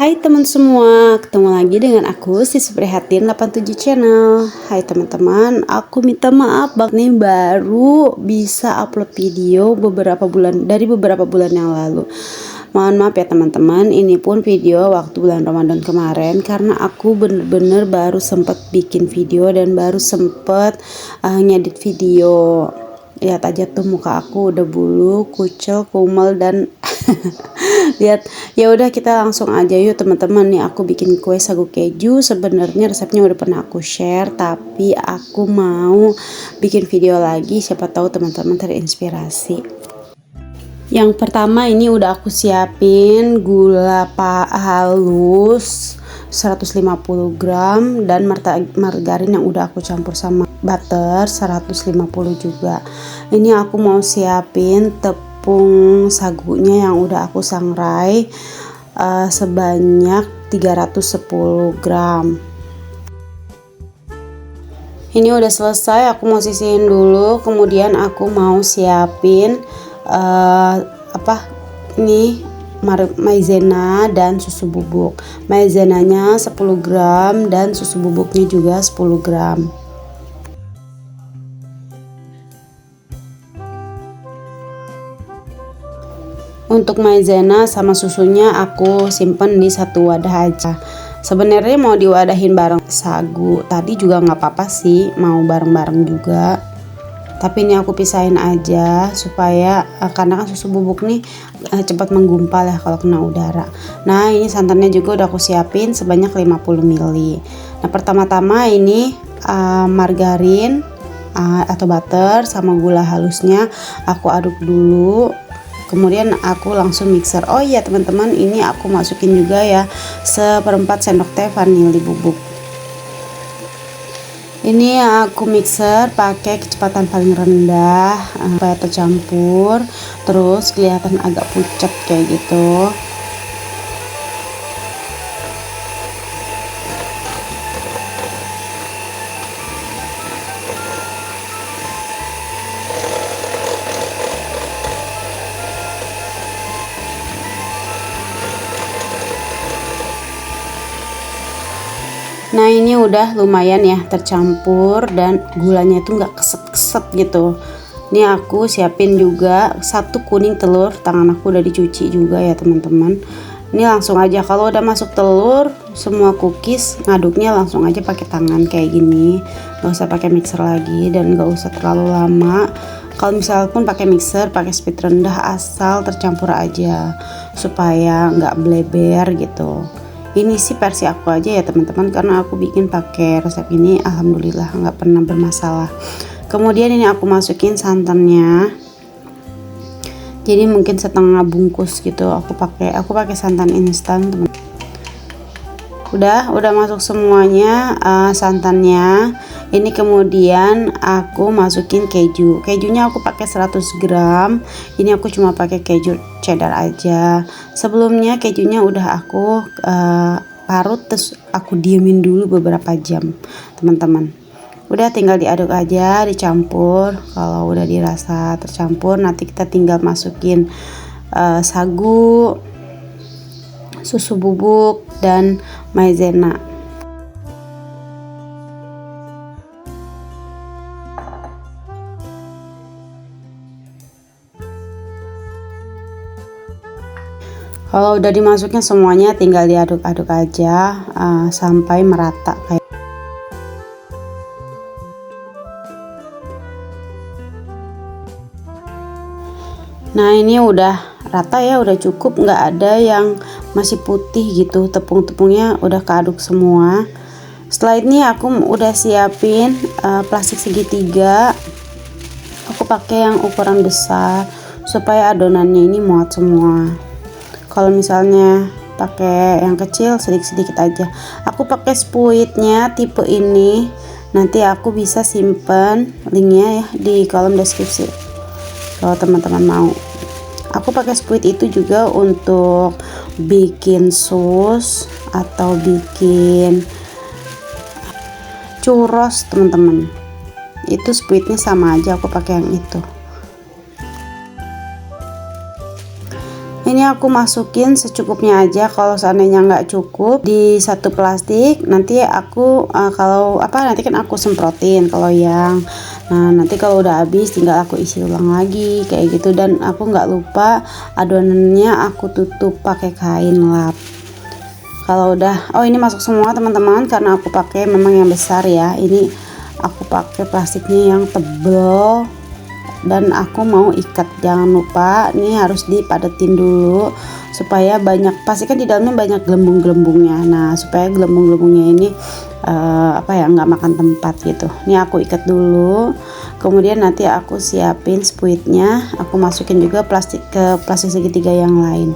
Hai teman semua, ketemu lagi dengan aku Siswi Prihatin 87 Channel. Hai teman-teman, aku minta maaf banget nih baru bisa upload video beberapa bulan yang lalu. Mohon maaf ya teman-teman, ini pun video waktu bulan Ramadan kemarin karena aku bener-bener baru sempet bikin video dan baru sempet ngedit video. Lihat aja tuh muka aku udah bulu, kucel, kumel dan lihat. Ya udah kita langsung aja yuk teman-teman. Nih aku bikin kue sagu keju. Sebenarnya resepnya udah pernah aku share, tapi aku mau bikin video lagi, siapa tahu teman-teman terinspirasi. Yang pertama ini udah aku siapin gula halus 150 gram dan margarin yang udah aku campur sama butter 150 juga. Ini aku mau siapin tepung sagunya yang udah aku sangrai sebanyak 310 gram. Ini udah selesai, aku mau sisihin dulu. Kemudian aku mau siapin maizena dan susu bubuk. Maizenanya 10 gram dan susu bubuknya juga 10 gram. Untuk maizena sama susunya aku simpen di satu wadah aja. Sebenarnya mau diwadahin bareng sagu tadi juga nggak apa-apa sih, mau bareng-bareng juga. Tapi ini aku pisahin aja supaya karena kan susu bubuk nih cepat menggumpal ya kalau kena udara. Nah ini santannya juga udah aku siapin sebanyak 50 ml. Nah pertama-tama ini margarin atau butter sama gula halusnya aku aduk dulu. Kemudian aku langsung mixer. Oh iya teman-teman, ini aku masukin juga ya 1/4 sendok teh vanili bubuk. Ini aku mixer pakai kecepatan paling rendah supaya tercampur, terus kelihatan agak pucat kayak gitu. Nah ini udah lumayan ya tercampur dan gulanya itu nggak keset-keset gitu. Ini aku siapin juga 1 kuning telur, tangan aku udah dicuci juga ya teman-teman. Ini langsung aja, kalau udah masuk telur semua cookies ngaduknya langsung aja pakai tangan kayak gini, nggak usah pakai mixer lagi dan nggak usah terlalu lama. Kalau misal pun pakai mixer, pakai speed rendah asal tercampur aja supaya nggak bleber gitu. Ini sih versi aku aja ya teman-teman, karena aku bikin pakai resep ini alhamdulillah nggak pernah bermasalah. Kemudian ini aku masukin santannya, jadi mungkin setengah bungkus gitu aku pakai santan instan teman. Udah masuk semuanya santannya. Ini kemudian aku masukin kejunya aku pakai 100 gram. Ini aku cuma pakai keju cheddar aja. Sebelumnya kejunya udah aku parut, terus aku diemin dulu beberapa jam teman-teman. Udah tinggal diaduk aja, dicampur. Kalau udah dirasa tercampur, nanti kita tinggal masukin sagu, susu bubuk dan maizena. Kalau udah dimasukin semuanya tinggal diaduk-aduk aja sampai merata kayak. Nah ini udah rata ya, udah cukup, nggak ada yang masih putih gitu, tepung-tepungnya udah keaduk semua. Setelah ini aku udah siapin plastik segitiga. Aku pakai yang ukuran besar supaya adonannya ini muat semua. Kalau misalnya pakai yang kecil sedikit-sedikit aja. Aku pakai spuitnya tipe ini. Nanti aku bisa simpen linknya ya di kolom deskripsi kalau teman-teman mau. Aku pakai spuit itu juga untuk bikin sus atau bikin churros teman-teman. Itu spuitnya sama aja, aku pakai yang itu. Ini aku masukin secukupnya aja. Kalau seandainya nggak cukup di satu plastik, nanti aku kalau apa nanti kan aku semprotin ke loyang. Nah nanti kalau udah habis tinggal aku isi ulang lagi kayak gitu. Dan aku nggak lupa adonannya aku tutup pakai kain lap. Kalau udah, oh ini masuk semua teman-teman, karena aku pakai memang yang besar ya. Ini aku pakai plastiknya yang tebel dan aku mau ikat. Jangan lupa ini harus dipadetin dulu supaya banyak, pasti kan di dalamnya banyak gelembung-gelembungnya. Nah supaya gelembung-gelembungnya ini apa ya, nggak makan tempat gitu. Ini aku ikat dulu, kemudian nanti aku siapin spuitnya, aku masukin juga ke plastik segitiga yang lain.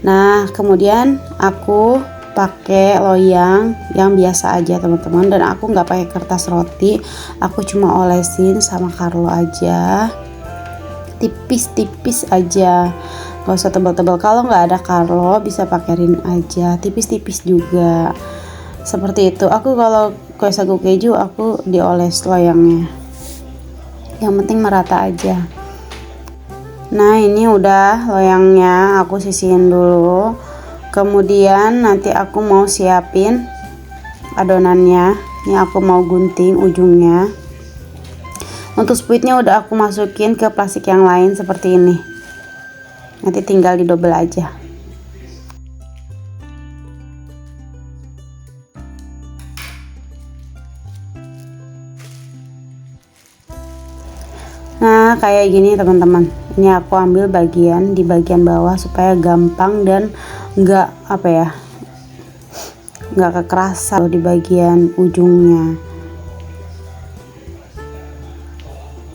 Nah kemudian aku pakai loyang yang biasa aja teman-teman, dan aku nggak pakai kertas roti, aku cuma olesin sama Carlo aja, tipis-tipis aja, nggak usah tebal-tebal. Kalau nggak ada Carlo bisa pakai rin aja, tipis-tipis juga seperti itu. Aku kalau kue sagu keju aku dioles loyangnya, yang penting merata aja. Nah ini udah loyangnya aku sisihin dulu. Kemudian nanti aku mau siapin adonannya. Ini aku mau gunting ujungnya. Untuk spuitnya udah aku masukin ke plastik yang lain seperti ini. Nanti tinggal didobel aja. Nah kayak gini teman-teman. Ini aku ambil di bagian bawah supaya gampang dan nggak apa ya, nggak kekerasan di bagian ujungnya.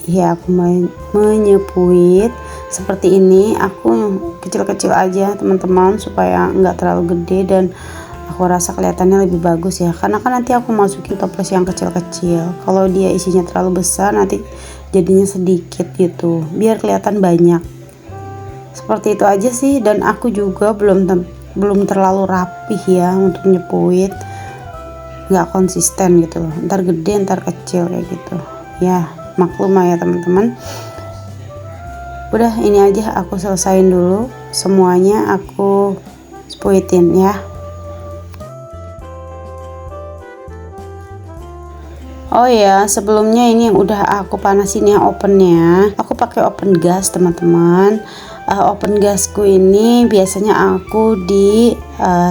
Ya aku menyepuit seperti ini. Aku kecil-kecil aja teman-teman supaya nggak terlalu gede dan aku rasa kelihatannya lebih bagus ya, karena kan nanti aku masukin toples yang kecil-kecil. Kalau dia isinya terlalu besar nanti jadinya sedikit gitu, biar kelihatan banyak. Seperti itu aja sih. Dan aku juga belum terlalu rapih ya untuk nyepuit, nggak konsisten gitu loh, ntar gede ntar kecil kayak gitu ya, maklum ya teman-teman. Udah ini aja aku selesain dulu semuanya, aku spuitin ya. Oh ya, sebelumnya ini udah aku panasin ya ovennya. Aku pakai oven gas teman-teman. Oven gasku ini biasanya aku di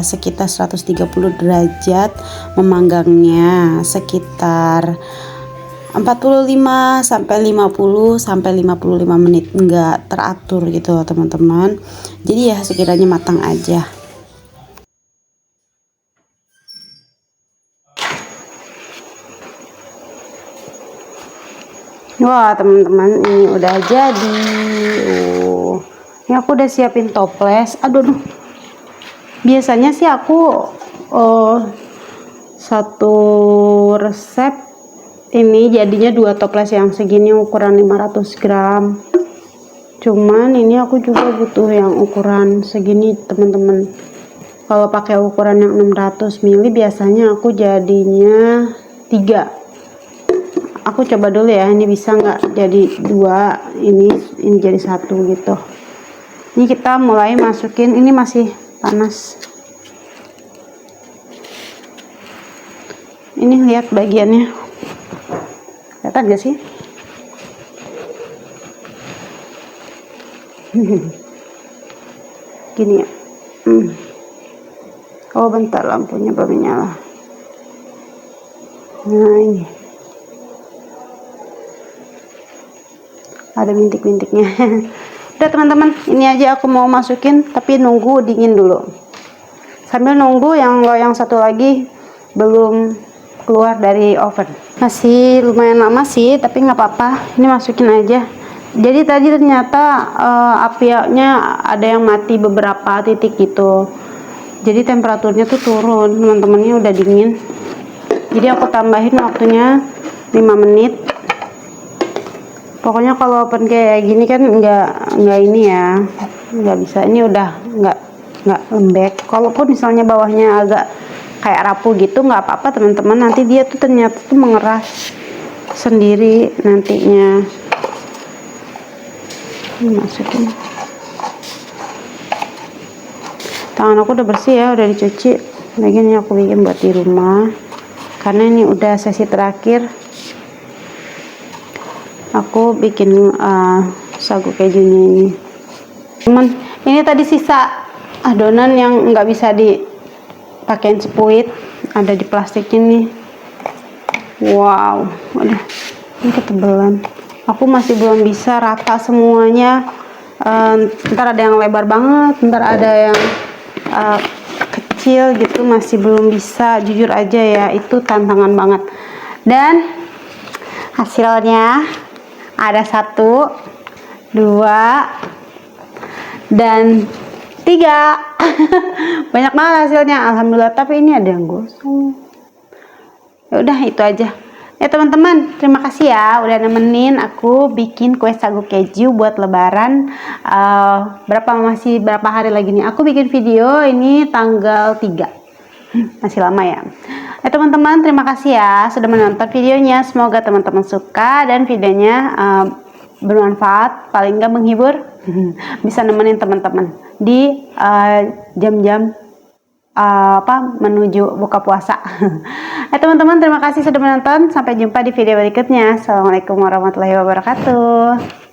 sekitar 130 derajat, memanggangnya sekitar 45 sampai 50 sampai 55 menit, enggak teratur gitu teman-teman. Jadi ya sekiranya matang aja. Wah teman-teman, ini udah jadi. Ini aku udah siapin toples. Aduh, biasanya sih aku satu resep ini jadinya 2 toples yang segini ukuran 500 gram. Cuman ini aku juga butuh yang ukuran segini teman-teman. Kalau pakai ukuran yang 600 ml biasanya aku jadinya 3. Aku coba dulu ya, ini bisa nggak jadi 2, ini jadi 1 gitu. Ini kita mulai masukin, ini masih panas. Ini lihat bagiannya, kelihatan gak sih? Gini ya. Oh bentar, lampunya belum nyala. Nah ini ada bintik-bintiknya. Udah teman-teman, ini aja aku mau masukin, tapi nunggu dingin dulu. Sambil nunggu yang loyang satu lagi belum keluar dari oven. Masih lumayan lama sih, tapi nggak apa-apa. Ini masukin aja. Jadi tadi ternyata apinya ada yang mati beberapa titik gitu. Jadi temperaturnya tuh turun, teman-temannya udah dingin. Jadi aku tambahin waktunya 5 menit. Pokoknya kalau oven kayak gini kan nggak ini ya, nggak bisa. Ini udah nggak lembek. Kalaupun misalnya bawahnya agak kayak rapuh gitu nggak apa-apa teman-teman. Nanti dia tuh ternyata tuh mengeras sendiri nantinya. Masukin. Tangan aku udah bersih ya, udah dicuci. Lagi ini aku bikin buat di rumah karena ini udah sesi terakhir. Aku bikin sagu kejunya ini. Teman, ini tadi sisa adonan yang nggak bisa dipakein sepuit, ada di plastiknya nih. Wow, waduh, ini ketebalan. Aku masih belum bisa rata semuanya. Ntar ada yang lebar banget, ntar ada yang kecil gitu, masih belum bisa. Jujur aja ya, itu tantangan banget. Dan hasilnya ada 1, 2, dan 3. Banyak banget hasilnya, alhamdulillah. Tapi ini ada yang gosong. Ya udah, itu aja ya teman-teman. Terima kasih ya udah nemenin aku bikin kue sagu keju buat lebaran. Masih berapa hari lagi nih aku bikin video ini, tanggal 3. Masih lama ya. Teman-teman, terima kasih ya sudah menonton videonya. Semoga teman-teman suka dan videonya bermanfaat, paling nggak menghibur. Bisa nemenin teman-teman di jam-jam menuju buka puasa. Teman-teman, terima kasih sudah menonton. Sampai jumpa di video berikutnya. Assalamualaikum warahmatullahi wabarakatuh.